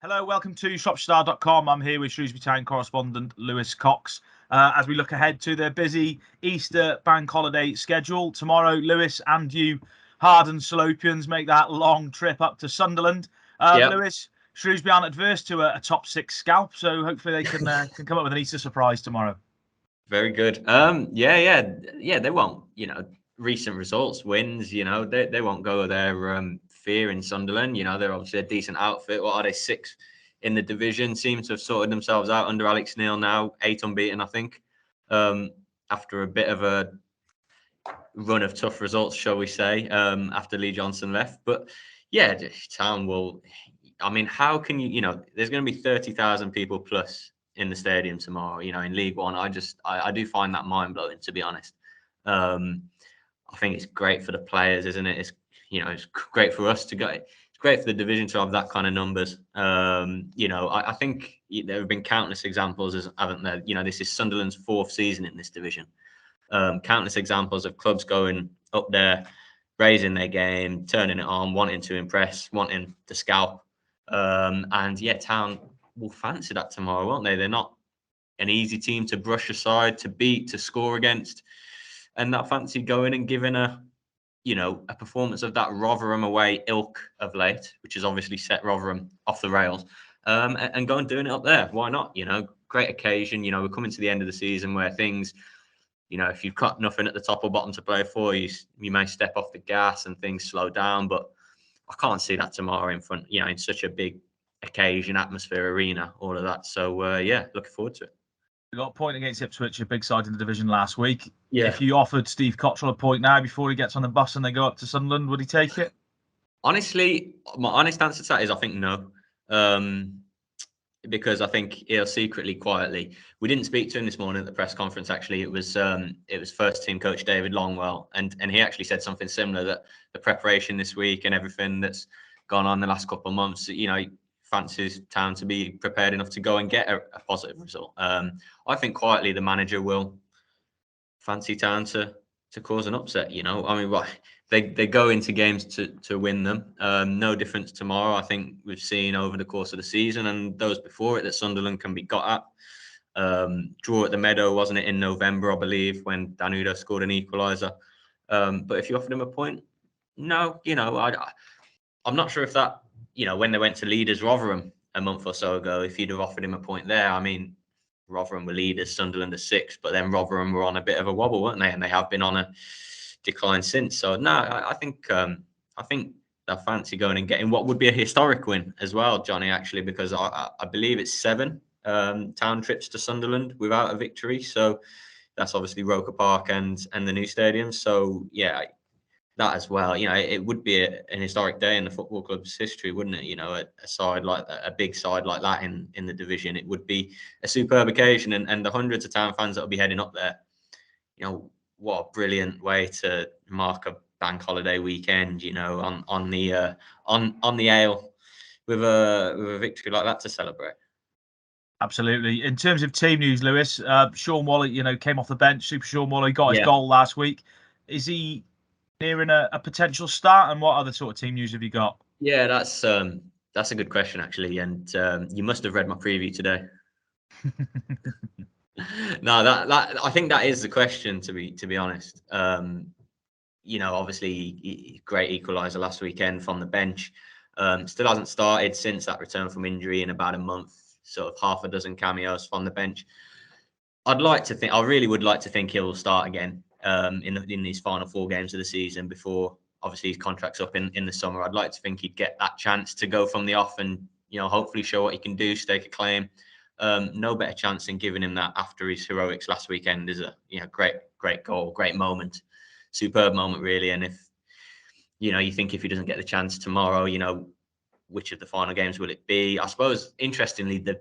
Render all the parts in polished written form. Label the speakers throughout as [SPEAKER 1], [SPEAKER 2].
[SPEAKER 1] Hello, welcome to Shropshire.com. I'm here with Shrewsbury Town correspondent Lewis Cox as we look ahead to the busy Easter Bank Holiday schedule. Tomorrow, Lewis and you hardened Salopians make that long trip up to Sunderland. Lewis, Shrewsbury aren't adverse to a top six scalp, so hopefully they can come up with an Easter surprise tomorrow.
[SPEAKER 2] Very good. They won't, recent results, wins, they won't go there fear in Sunderland. They're obviously a decent outfit. What are they, sixth in the division? Seem to have sorted themselves out under Alex Neil now, 8 unbeaten, I think, after a bit of a run of tough results, shall we say, after Lee Johnson left. But yeah, Town will, how can there's going to be 30,000 people plus in the stadium tomorrow, in League One. I do find that mind-blowing, to be honest. I think it's great for the players, isn't it? It's great for us to go. It's great for the division to have that kind of numbers. I think there have been countless examples, haven't there? This is Sunderland's 4th season in this division. Countless examples of clubs going up there, raising their game, turning it on, wanting to impress, wanting to scalp. Town will fancy that tomorrow, won't they? They're not an easy team to brush aside, to beat, to score against. And that fancy going and giving a performance of that Rotherham away ilk of late, which has obviously set Rotherham off the rails, and go and doing it up there. Why not? Great occasion. We're coming to the end of the season where things, if you've got nothing at the top or bottom to play for, you may step off the gas and things slow down. But I can't see that tomorrow in front, in such a big occasion, atmosphere, arena, all of that. So, looking forward to it.
[SPEAKER 1] We got a point against Ipswich, a big side in the division last week.
[SPEAKER 2] Yeah.
[SPEAKER 1] If you offered Steve Cotterill a point now before he gets on the bus and they go up to Sunderland, would he take it?
[SPEAKER 2] Honestly, my honest answer to that is I think no. Because I think he'll secretly, quietly. We didn't speak to him this morning at the press conference. Actually, it was first team coach David Longwell, and he actually said something similar, that the preparation this week and everything that's gone on the last couple of months, he fancies Town to be prepared enough to go and get a positive result. I think quietly the manager will fancy Town to cause an upset. They go into games to win them. No difference tomorrow. I think we've seen over the course of the season and those before it that Sunderland can be got at. Draw at the Meadow, wasn't it, in November, I believe, when Danudo scored an equaliser. But if you offered him a point, no, I'm not sure if that, when they went to leaders Rotherham a month or so ago, if you'd have offered him a point there. Rotherham were leaders, Sunderland are 6th, but then Rotherham were on a bit of a wobble, weren't they? And they have been on a decline since. So no, I think they'll fancy going and getting what would be a historic win as well, Johnny, actually, because I believe it's 7 Town trips to Sunderland without a victory. So that's obviously Roker Park and the new stadium. So yeah, that as well. It would be an historic day in the football club's history, wouldn't it? A side like that, a big side like that in the division, it would be a superb occasion. And the hundreds of Town fans that will be heading up there, what a brilliant way to mark a bank holiday weekend, on the ale with a victory like that to celebrate.
[SPEAKER 1] Absolutely. In terms of team news, Lewis, Shaun Whalley, came off the bench. Super Shaun Whalley got his goal last week. Is he nearing a potential start? And what other sort of team news have you got?
[SPEAKER 2] Yeah, that's a good question, actually. And you must have read my preview today. No, that I think that is the question, to be honest. Obviously, great equaliser last weekend from the bench. Still hasn't started since that return from injury in about a month. Sort of half a dozen cameos from the bench. I really would like to think he'll start again in these final 4 games of the season before obviously his contract's up in the summer. I'd like to think he'd get that chance to go from the off and hopefully show what he can do, stake a claim. No better chance than giving him that after his heroics last weekend. Is a great goal, great moment, superb moment really. And if you think if he doesn't get the chance tomorrow, which of the final games will it be? I suppose interestingly the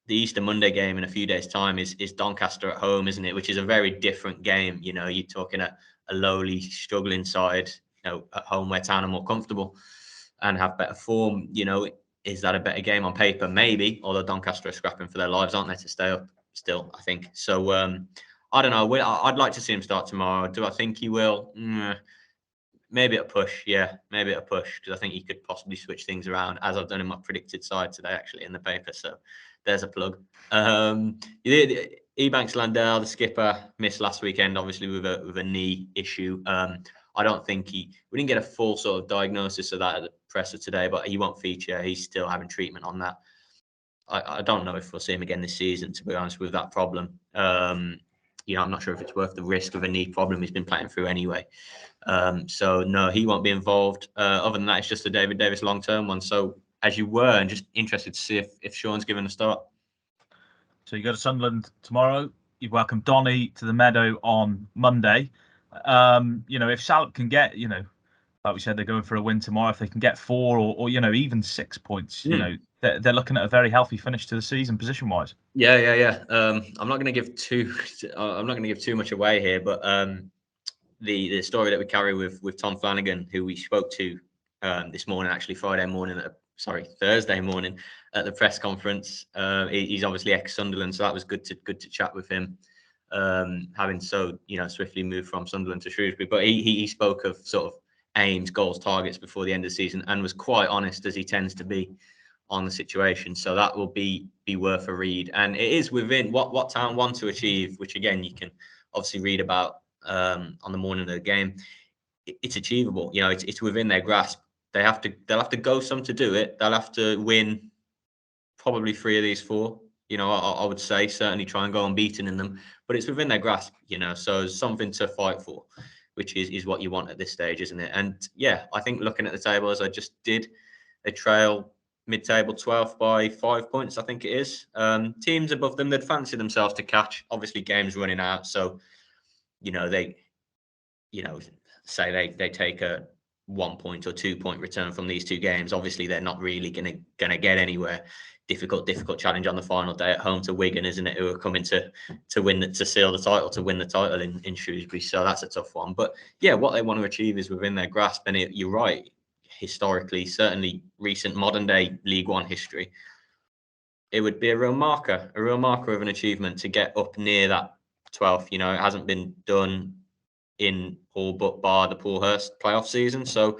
[SPEAKER 2] Easter Monday game in a few days' time is Doncaster at home, isn't it? Which is a very different game. You're talking a lowly struggling side, at home where Town are more comfortable and have better form. Is that a better game on paper? Maybe, although Doncaster are scrapping for their lives, aren't they, to stay up still, I think. So, I don't know. I'd like to see him start tomorrow. Do I think he will? maybe a push, yeah, maybe a push, because I think he could possibly switch things around, as I've done in my predicted side today, actually, in the paper. So there's a plug. Ebanks Landell, the skipper, missed last weekend, obviously with a knee issue. I don't think we didn't get a full sort of diagnosis of that at the presser today, but he won't feature. He's still having treatment on that. I don't know if we'll see him again this season, to be honest, with that problem. I'm not sure if it's worth the risk of a knee problem he's been playing through anyway. So no, he won't be involved. Other than that, it's just a David Davis long-term one. So as you were, and just interested to see if Shaun's given a start.
[SPEAKER 1] So you go to Sunderland tomorrow. You welcome Donny to the Meadow on Monday. If Salop can get, like we said, they're going for a win tomorrow. If they can get 4 or even 6 points, they're looking at a very healthy finish to the season position-wise.
[SPEAKER 2] Yeah. I'm not going to give too much away here, but the story that we carry with Tom Flanagan, who we spoke to this morning, actually Thursday morning at the press conference. He's obviously ex-Sunderland, so that was good to chat with him. Having swiftly moved from Sunderland to Shrewsbury, but he spoke of sort of aims, goals, targets before the end of the season, and was quite honest, as he tends to be, on the situation. So that will be worth a read, and it is within what Town want to achieve, which again you can obviously read about on the morning of the game. It's achievable. It's within their grasp. They'll have to go some to do it. They'll have to win probably 3 of these 4. I would say certainly try and go unbeaten in them, but it's within their grasp. So something to fight for, which is what you want at this stage, isn't it? And yeah, I think looking at the table as I just did, they trail mid-table 12th by 5 points, I think it is. Teams above them, they'd fancy themselves to catch. Obviously, games running out, so say they take a 1 point or 2 point return from these 2 games. Obviously, they're not really gonna get anywhere. Difficult challenge on the final day at home to Wigan, isn't it? Who are coming to seal the title, to win the title in Shrewsbury. So that's a tough one. But yeah, what they want to achieve is within their grasp. And you're right. Historically, certainly recent modern day League One history, it would be a real marker of an achievement to get up near that 12th. It hasn't been done in all but bar the Poolhurst playoff season. So,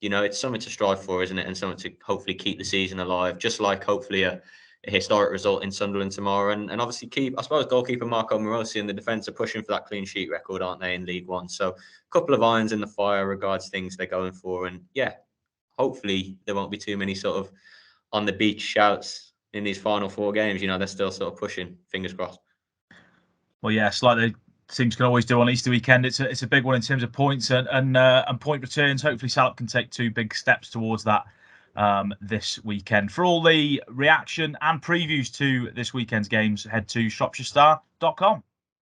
[SPEAKER 2] it's something to strive for, isn't it? And something to hopefully keep the season alive, just like hopefully a historic result in Sunderland tomorrow. And obviously I suppose goalkeeper Marco Morosi and the defence are pushing for that clean sheet record, aren't they, in League One? So a couple of irons in the fire regards things they're going for. And yeah, hopefully there won't be too many sort of on the beach shouts in these final 4 games. They're still sort of pushing, fingers crossed.
[SPEAKER 1] Well, yeah, slightly. Teams can always do on Easter weekend. It's a big one in terms of points and point returns. Hopefully, Salop can take 2 big steps towards that this weekend. For all the reaction and previews to this weekend's games, head to shropshirestar.com.